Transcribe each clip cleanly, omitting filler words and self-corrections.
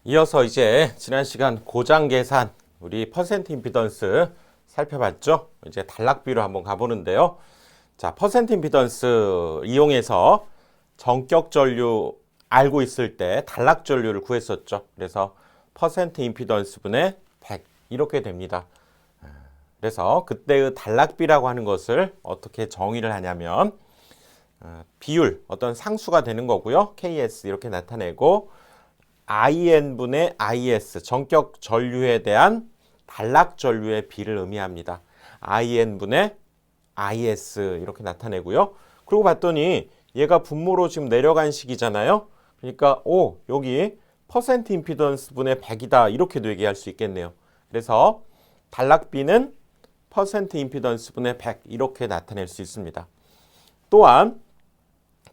이어서 이제 지난 시간 고장 계산 우리 퍼센트 임피던스 살펴봤죠. 이제 단락비로 한번 가보는데요. 자, 퍼센트 임피던스 이용해서 전격 전류 알고 있을 때 단락 전류를 구했었죠. 그래서 퍼센트 임피던스 분의 100 이렇게 됩니다. 그래서 그때의 단락비라고 하는 것을 어떻게 정의를 하냐면 비율 어떤 상수가 되는 거고요. KS 이렇게 나타내고 IN분의 IS, 전격 전류에 대한 단락 전류의 비를 의미합니다. IN분의 IS 이렇게 나타내고요. 그리고 봤더니 얘가 분모로 지금 내려간 식이잖아요. 그러니까 여기 퍼센트 임피던스 분의 100이다 이렇게도 얘기할 수 있겠네요. 그래서 단락비는 퍼센트 임피던스 분의 100 이렇게 나타낼 수 있습니다. 또한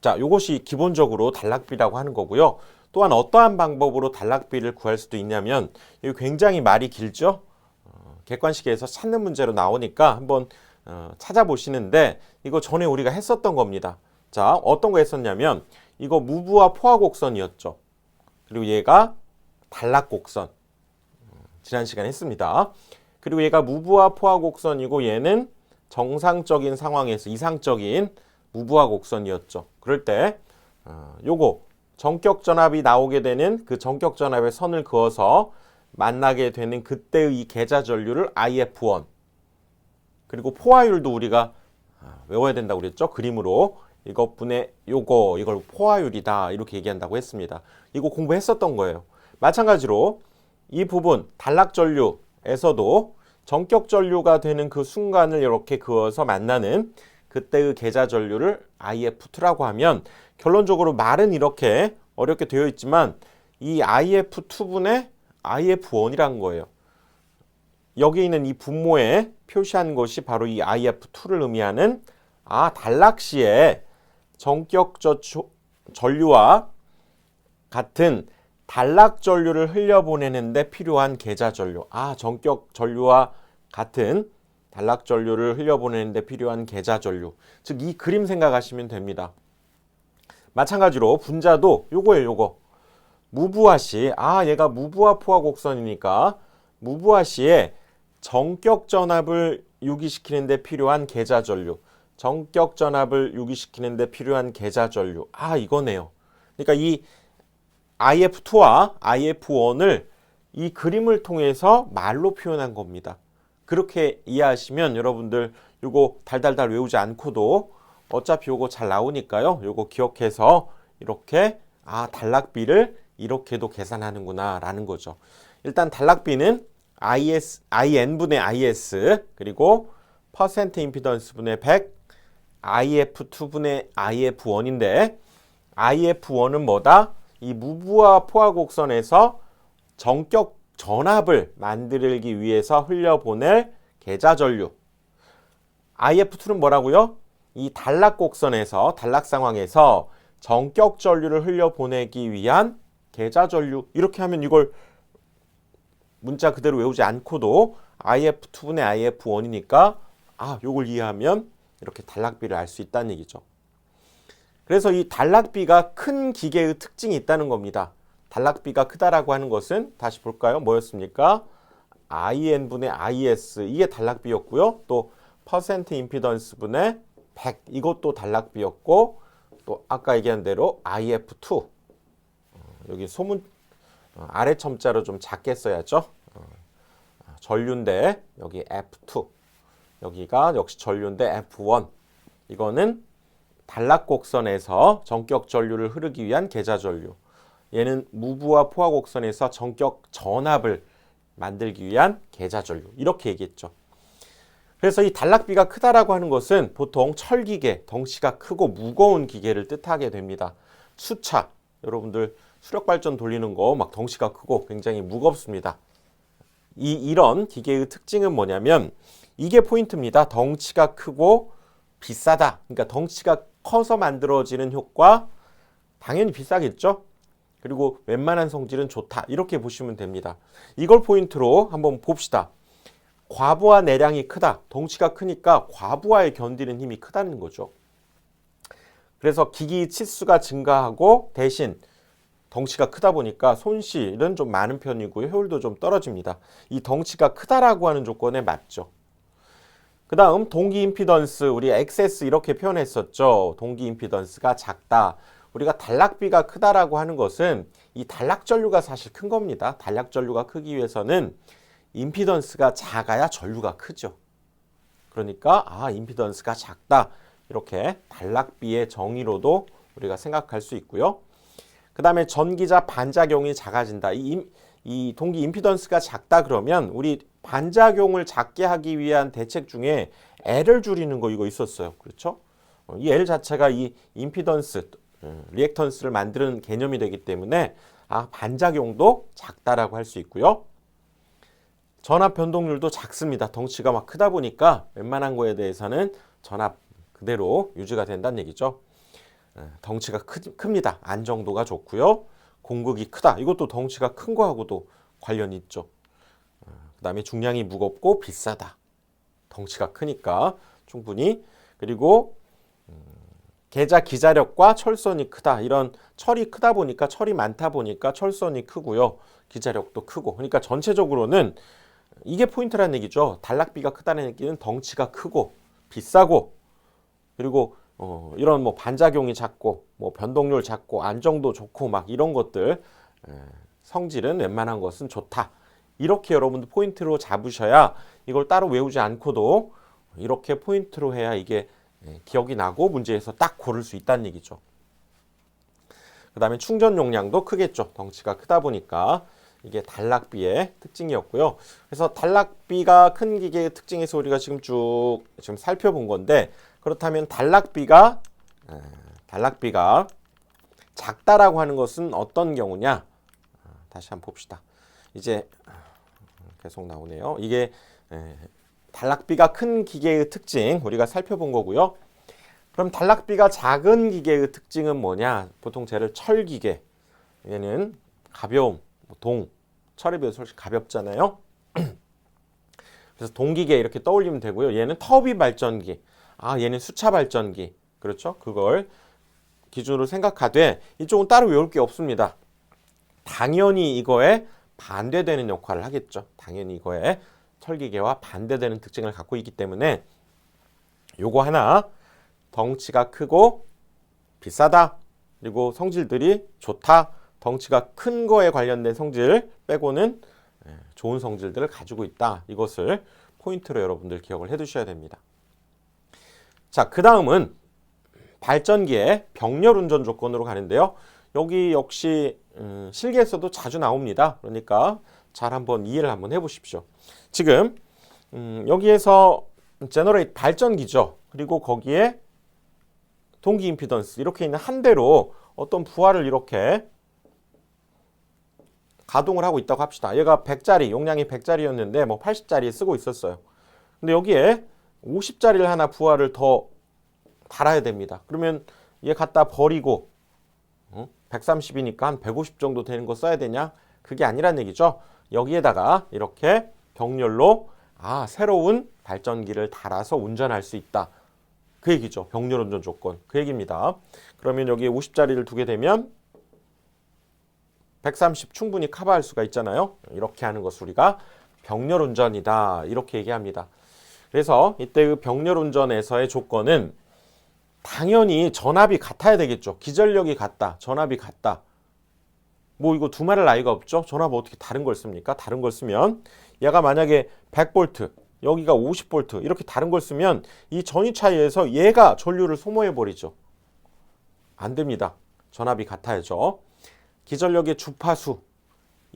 자, 이것이 기본적으로 단락비라고 하는 거고요. 또한 어떠한 방법으로 단락비를 구할 수도 있냐면 이거 굉장히 말이 길죠. 객관식에서 찾는 문제로 나오니까 한번 찾아보시는데 이거 전에 우리가 했었던 겁니다. 자, 어떤 거 했었냐면 이거 무부하 포화곡선이었죠. 그리고 얘가 단락곡선 지난 시간에 했습니다. 그리고 얘가 무부하 포화곡선이고 얘는 정상적인 상황에서 이상적인 무부하 곡선이었죠. 그럴 때 요거 전격 전압이 나오게 되는 그 전격 전압의 선을 그어서 만나게 되는 그때의 이 계자 전류를 IF1 그리고 포화율도 우리가 외워야 된다고 그랬죠. 그림으로 이것분의 이걸 포화율이다 이렇게 얘기한다고 했습니다. 이거 공부했었던 거예요. 마찬가지로 이 부분 단락 전류에서도 전격 전류가 되는 그 순간을 이렇게 그어서 만나는 그때의 계자 전류를 IF2라고 하면 결론적으로 말은 이렇게 어렵게 되어 있지만 이 IF2분의 IF1이라는 거예요. 여기 있는 이 분모에 표시한 것이 바로 이 IF2를 의미하는 단락 시에 전격 전류와 같은 단락 전류를 흘려보내는데 필요한 계자 전류. 전격 전류와 같은 단락 전류를 흘려보내는데 필요한 계자 전류. 즉 이 그림 생각하시면 됩니다. 마찬가지로 분자도 요거예요, 요거. 무부하 시, 얘가 무부하 포화 곡선이니까 무부하 시에 전격 전압을 유기시키는 데 필요한 계자 전류. 전격 전압을 유기시키는 데 필요한 계자 전류. 이거네요. 그러니까 이 IF2와 IF1을 이 그림을 통해서 말로 표현한 겁니다. 그렇게 이해하시면 여러분들 요거 달달달 외우지 않고도 어차피 요거 잘 나오니까요. 요거 기억해서 이렇게 단락비를 이렇게도 계산하는구나 라는 거죠. 일단 단락비는 IN분의 IS 그리고 퍼센트 임피던스 분의 100 IF2분의 IF1인데 IF1은 뭐다? 이 무부하 포화곡선에서 전격 전압을 만들기 위해서 흘려보낼 계자 전류. IF2는 뭐라고요? 이 단락 곡선에서 단락 상황에서 전격 전류를 흘려보내기 위한 계자 전류. 이렇게 하면 이걸 문자 그대로 외우지 않고도 IF2분의 IF1이니까 요걸 이해하면 이렇게 단락비를 알 수 있다는 얘기죠. 그래서 이 단락비가 큰 기계의 특징이 있다는 겁니다. 단락비가 크다라고 하는 것은 다시 볼까요? 뭐였습니까? IN분의 IS 이게 단락비였고요. 또 퍼센트 임피던스 분의 100 이것도 단락비였고 또 아까 얘기한 대로 IF2 여기 소문 아래 첨자로 좀 작게 써야죠. 전류인데 여기 F2 여기가 역시 전류인데 F1 이거는 단락 곡선에서 전격 전류를 흐르기 위한 계자 전류. 얘는 무부하 포화 곡선에서 전격 전압을 만들기 위한 계자 전류. 이렇게 얘기했죠. 그래서 이 단락비가 크다라고 하는 것은 보통 철기계, 덩치가 크고 무거운 기계를 뜻하게 됩니다. 수차, 여러분들 수력발전 돌리는 거 막 덩치가 크고 굉장히 무겁습니다. 이런 기계의 특징은 뭐냐면 이게 포인트입니다. 덩치가 크고 비싸다. 그러니까 덩치가 커서 만들어지는 효과 당연히 비싸겠죠. 그리고 웬만한 성질은 좋다. 이렇게 보시면 됩니다. 이걸 포인트로 한번 봅시다. 과부하 내량이 크다. 덩치가 크니까 과부하에 견디는 힘이 크다는 거죠. 그래서 기기 치수가 증가하고 대신 덩치가 크다 보니까 손실은 좀 많은 편이고요. 효율도 좀 떨어집니다. 이 덩치가 크다라고 하는 조건에 맞죠. 그 다음 동기 임피던스, 우리 XS 이렇게 표현했었죠. 동기 임피던스가 작다. 우리가 단락비가 크다라고 하는 것은 이 단락 전류가 사실 큰 겁니다. 단락 전류가 크기 위해서는 임피던스가 작아야 전류가 크죠. 그러니까 임피던스가 작다. 이렇게 단락비의 정의로도 우리가 생각할 수 있고요. 그 다음에 전기자 반작용이 작아진다. 이 동기 임피던스가 작다 그러면 우리 반작용을 작게 하기 위한 대책 중에 L을 줄이는 거 이거 있었어요. 그렇죠? 이 L 자체가 이 임피던스, 리액턴스를 만드는 개념이 되기 때문에 반작용도 작다라고 할 수 있고요. 전압 변동률도 작습니다. 덩치가 막 크다 보니까 웬만한 거에 대해서는 전압 그대로 유지가 된다는 얘기죠. 덩치가 큽니다. 안정도가 좋고요. 공극이 크다. 이것도 덩치가 큰 거하고도 관련이 있죠. 그 다음에 중량이 무겁고 비싸다. 덩치가 크니까 충분히. 그리고 계자 기자력과 철선이 크다. 이런 철이 크다 보니까 철이 많다 보니까 철선이 크고요. 기자력도 크고. 그러니까 전체적으로는 이게 포인트라는 얘기죠. 단락비가 크다는 얘기는 덩치가 크고 비싸고 그리고 이런 뭐 반작용이 작고 뭐 변동률 작고 안정도 좋고 막 이런 것들 성질은 웬만한 것은 좋다. 이렇게 여러분들 포인트로 잡으셔야 이걸 따로 외우지 않고도 이렇게 포인트로 해야 이게 기억이 나고 문제에서 딱 고를 수 있다는 얘기죠. 그 다음에 충전 용량도 크겠죠. 덩치가 크다 보니까 이게 단락비의 특징이었고요. 그래서 단락비가 큰 기계의 특징에서 우리가 지금 살펴본 건데 그렇다면 단락비가 작다라고 하는 것은 어떤 경우냐? 다시 한번 봅시다. 이제 계속 나오네요. 이게 단락비가 큰 기계의 특징 우리가 살펴본 거고요. 그럼 단락비가 작은 기계의 특징은 뭐냐? 보통 쟤를 철기계. 얘는 가벼움, 철에 비해서 훨씬 가볍잖아요. 그래서 동기계 이렇게 떠올리면 되고요. 얘는 터비 발전기. 얘는 수차 발전기. 그렇죠? 그걸 기준으로 생각하되 이쪽은 따로 외울 게 없습니다. 당연히 이거에 반대되는 역할을 하겠죠. 당연히 이거에 철기계와 반대되는 특징을 갖고 있기 때문에 요거 하나 덩치가 크고 비싸다. 그리고 성질들이 좋다. 덩치가 큰 거에 관련된 성질 빼고는 좋은 성질들을 가지고 있다. 이것을 포인트로 여러분들 기억을 해 두셔야 됩니다. 자, 그 다음은 발전기의 병렬 운전 조건으로 가는데요. 여기 역시 실기에서도 자주 나옵니다. 그러니까 잘 한번 이해를 한번 해보십시오. 지금 여기에서 제너레이트 발전기죠. 그리고 거기에 동기 임피던스 이렇게 있는 한 대로 어떤 부하를 이렇게 가동을 하고 있다고 합시다. 얘가 100짜리, 용량이 100짜리였는데 뭐 80짜리 쓰고 있었어요. 근데 여기에 50짜리를 하나 부하를 더 달아야 됩니다. 그러면 얘 갖다 버리고 130이니까 한 150 정도 되는 거 써야 되냐? 그게 아니란 얘기죠. 여기에다가 이렇게 병렬로 새로운 발전기를 달아서 운전할 수 있다. 그 얘기죠. 병렬 운전 조건. 그 얘기입니다. 그러면 여기에 50짜리를 두게 되면 130 충분히 커버할 수가 있잖아요. 이렇게 하는 것을 우리가 병렬 운전이다. 이렇게 얘기합니다. 그래서 이때 그 병렬 운전에서의 조건은 당연히 전압이 같아야 되겠죠. 기전력이 같다. 전압이 같다. 뭐 이거 두말할 나위가 없죠. 전압 어떻게 다른 걸 씁니까? 다른 걸 쓰면 얘가 만약에 100V 여기가 50V 이렇게 다른 걸 쓰면 이 전위 차이에서 얘가 전류를 소모해 버리죠. 안 됩니다. 전압이 같아야죠. 기전력의 주파수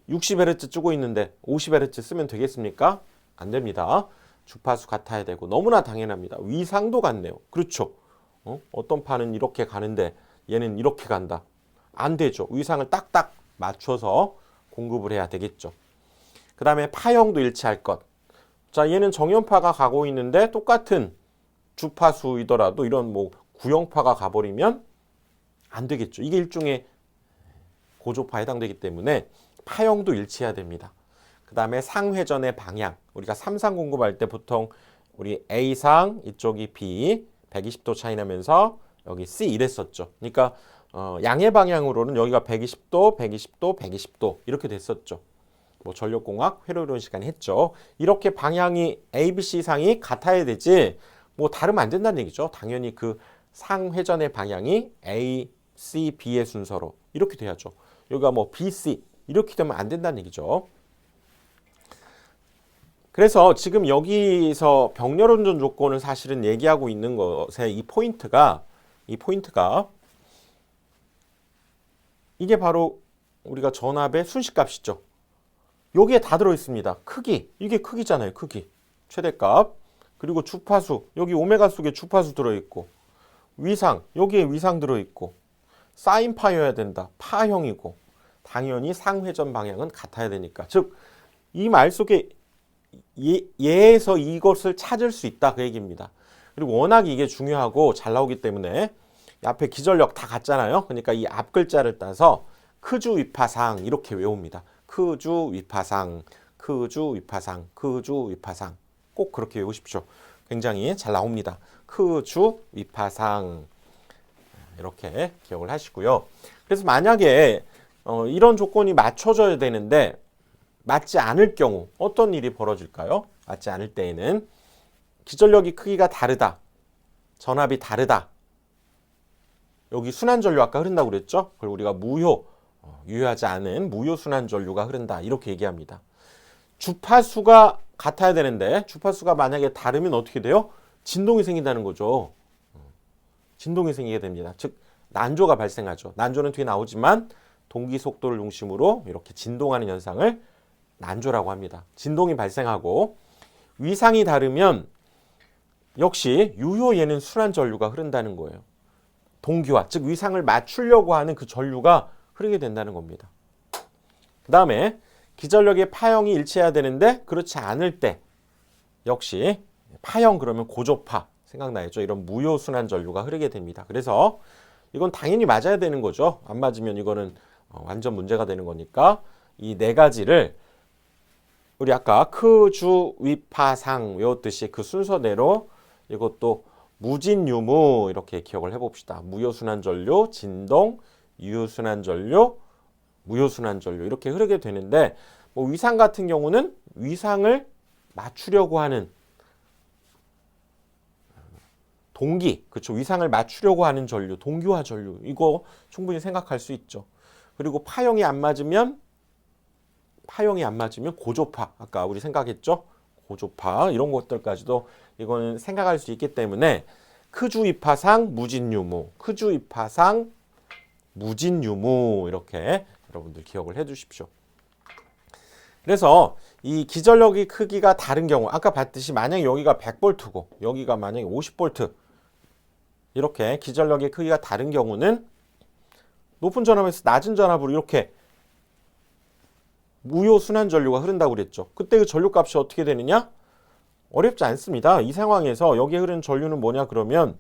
60Hz 쓰고 있는데 50Hz 쓰면 되겠습니까? 안 됩니다. 주파수 같아야 되고 너무나 당연합니다. 위상도 같네요. 그렇죠. 어떤 판은 이렇게 가는데 얘는 이렇게 간다. 안 되죠. 위상을 딱딱 맞춰서 공급을 해야 되겠죠. 그 다음에 파형도 일치할 것. 자, 얘는 정연파가 가고 있는데 똑같은 주파수이더라도 이런 뭐 구형파가 가버리면 안 되겠죠. 이게 일종의 고조파에 해당되기 때문에 파형도 일치해야 됩니다. 그 다음에 상회전의 방향. 우리가 3상 공급할 때 보통 우리 A상, 이쪽이 B, 120도 차이 나면서 여기 C 이랬었죠. 그러니까 양의 방향으로는 여기가 120도, 120도, 120도 이렇게 됐었죠. 뭐 전력공학 회로이론 시간에 했죠. 이렇게 방향이 ABC 상이 같아야 되지 뭐 다르면 안 된다는 얘기죠. 당연히 그 상회전의 방향이 A, C, B의 순서로 이렇게 돼야죠. 여기가 뭐 B, C 이렇게 되면 안 된다는 얘기죠. 그래서 지금 여기서 병렬운전 조건을 사실은 얘기하고 있는 것의 이 포인트가 이게 바로 우리가 전압의 순식값이죠. 여기에 다 들어있습니다. 크기, 이게 크기잖아요. 크기, 최대값. 그리고 주파수, 여기 오메가 속에 주파수 들어있고, 위상, 여기에 위상 들어있고, 사인파여야 된다. 파형이고, 당연히 상회전 방향은 같아야 되니까. 즉, 이 말 속에 얘에서 이것을 찾을 수 있다 그 얘기입니다. 그리고 워낙 이게 중요하고 잘 나오기 때문에 앞에 기전력 다 같잖아요. 그러니까 이 앞 글자를 따서 크주 위파상 이렇게 외웁니다. 크주 위파상, 크주 위파상, 크주 위파상 꼭 그렇게 외우십시오. 굉장히 잘 나옵니다. 크주 위파상 이렇게 기억을 하시고요. 그래서 만약에 이런 조건이 맞춰져야 되는데 맞지 않을 경우 어떤 일이 벌어질까요? 맞지 않을 때에는 기전력이 크기가 다르다. 전압이 다르다. 여기 순환전류 아까 흐른다고 그랬죠? 그걸 우리가 유효하지 않은 무효순환전류가 흐른다. 이렇게 얘기합니다. 주파수가 같아야 되는데 주파수가 만약에 다르면 어떻게 돼요? 진동이 생긴다는 거죠. 진동이 생기게 됩니다. 즉 난조가 발생하죠. 난조는 뒤에 나오지만 동기 속도를 중심으로 이렇게 진동하는 현상을 난조라고 합니다. 진동이 발생하고 위상이 다르면 역시 유효에는 순환전류가 흐른다는 거예요. 동기화, 즉 위상을 맞추려고 하는 그 전류가 흐르게 된다는 겁니다. 그 다음에 기전력의 파형이 일치해야 되는데 그렇지 않을 때 역시 파형 그러면 고조파 생각나죠? 이런 무효순환전류가 흐르게 됩니다. 그래서 이건 당연히 맞아야 되는 거죠. 안 맞으면 이거는 완전 문제가 되는 거니까 이 네 가지를 우리 아까 크주 위파상 외웠듯이 그 순서대로 이것도 무진유무 이렇게 기억을 해봅시다. 무효순환전류, 진동, 유효순환전류, 무효순환전류 이렇게 흐르게 되는데 뭐 위상 같은 경우는 위상을 맞추려고 하는 동기, 그렇죠. 위상을 맞추려고 하는 전류, 동기화 전류 이거 충분히 생각할 수 있죠. 그리고 파형이 안 맞으면 고조파 아까 우리 생각했죠. 고조파 이런 것들까지도 이거는 생각할 수 있기 때문에 크주위파상 무진유무, 크주위파상 무진유무 이렇게 여러분들 기억을 해 주십시오. 그래서 이 기전력의 크기가 다른 경우 아까 봤듯이 만약에 여기가 100V고 여기가 만약에 50V 이렇게 기전력의 크기가 다른 경우는 높은 전압에서 낮은 전압으로 이렇게 무효순환전류가 흐른다고 그랬죠. 그때 그 전류값이 어떻게 되느냐? 어렵지 않습니다. 이 상황에서 여기에 흐르는 전류는 뭐냐 그러면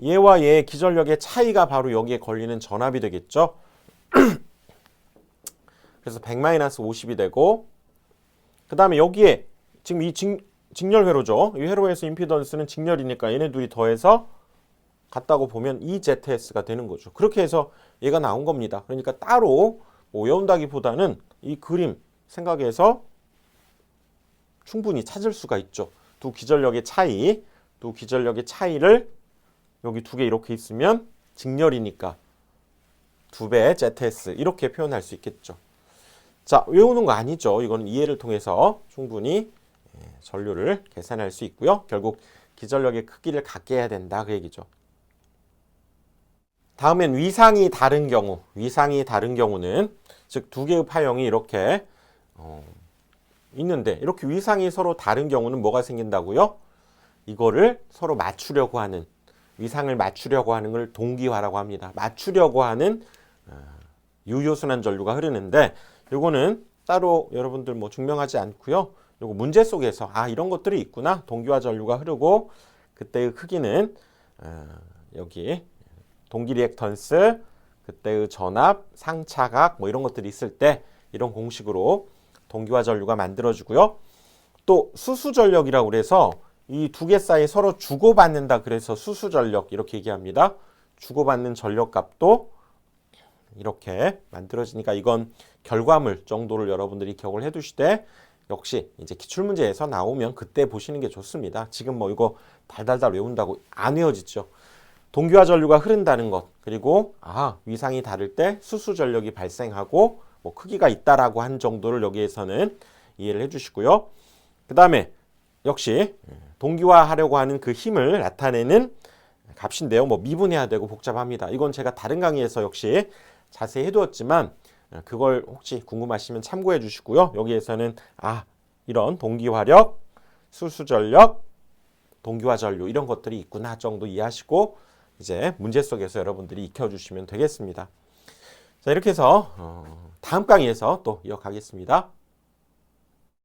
얘와 얘의 기전력의 차이가 바로 여기에 걸리는 전압이 되겠죠. 그래서 100-50이 되고 그 다음에 여기에 지금 이 직렬 회로죠. 이 회로에서 임피던스는 직렬이니까 얘네 둘이 더해서 같다고 보면 EZS가 되는 거죠. 그렇게 해서 얘가 나온 겁니다. 그러니까 따로 외운다기보다는 이 그림 생각해서 충분히 찾을 수가 있죠. 두 기전력의 차이를 여기 두 개 이렇게 있으면 직렬이니까 2배 ZS 이렇게 표현할 수 있겠죠. 자, 외우는 거 아니죠. 이건 이해를 통해서 충분히 전류를 계산할 수 있고요. 결국 기전력의 크기를 같게 해야 된다 그 얘기죠. 다음엔 위상이 다른 경우는 즉 두 개의 파형이 이렇게 있는데 이렇게 위상이 서로 다른 경우는 뭐가 생긴다고요? 이거를 서로 맞추려고 하는 위상을 맞추려고 하는 걸 동기화라고 합니다. 맞추려고 하는 유효순환전류가 흐르는데 요거는 따로 여러분들 뭐 증명하지 않고요. 요거 문제 속에서 이런 것들이 있구나. 동기화 전류가 흐르고 그때의 크기는 여기 동기 리액턴스, 그때의 전압, 상차각 뭐 이런 것들이 있을 때 이런 공식으로 동기화 전류가 만들어지고요. 또 수수전력이라고 그래서 이 두 개 사이 서로 주고받는다 그래서 수수전력 이렇게 얘기합니다. 주고받는 전력값도 이렇게 만들어지니까 이건 결과물 정도를 여러분들이 기억을 해두시되 역시 이제 기출문제에서 나오면 그때 보시는 게 좋습니다. 지금 뭐 이거 달달달 외운다고 안 외워지죠. 동기화 전류가 흐른다는 것, 그리고 위상이 다를 때 수수 전력이 발생하고 뭐 크기가 있다라고 한 정도를 여기에서는 이해를 해주시고요. 그 다음에 역시 동기화하려고 하는 그 힘을 나타내는 값인데요. 뭐 미분해야 되고 복잡합니다. 이건 제가 다른 강의에서 역시 자세히 해두었지만 그걸 혹시 궁금하시면 참고해 주시고요. 여기에서는 이런 동기화력, 수수전력, 동기화 전류 이런 것들이 있구나 정도 이해하시고 이제 문제 속에서 여러분들이 익혀주시면 되겠습니다. 자, 이렇게 해서 다음 강의에서 또 이어가겠습니다.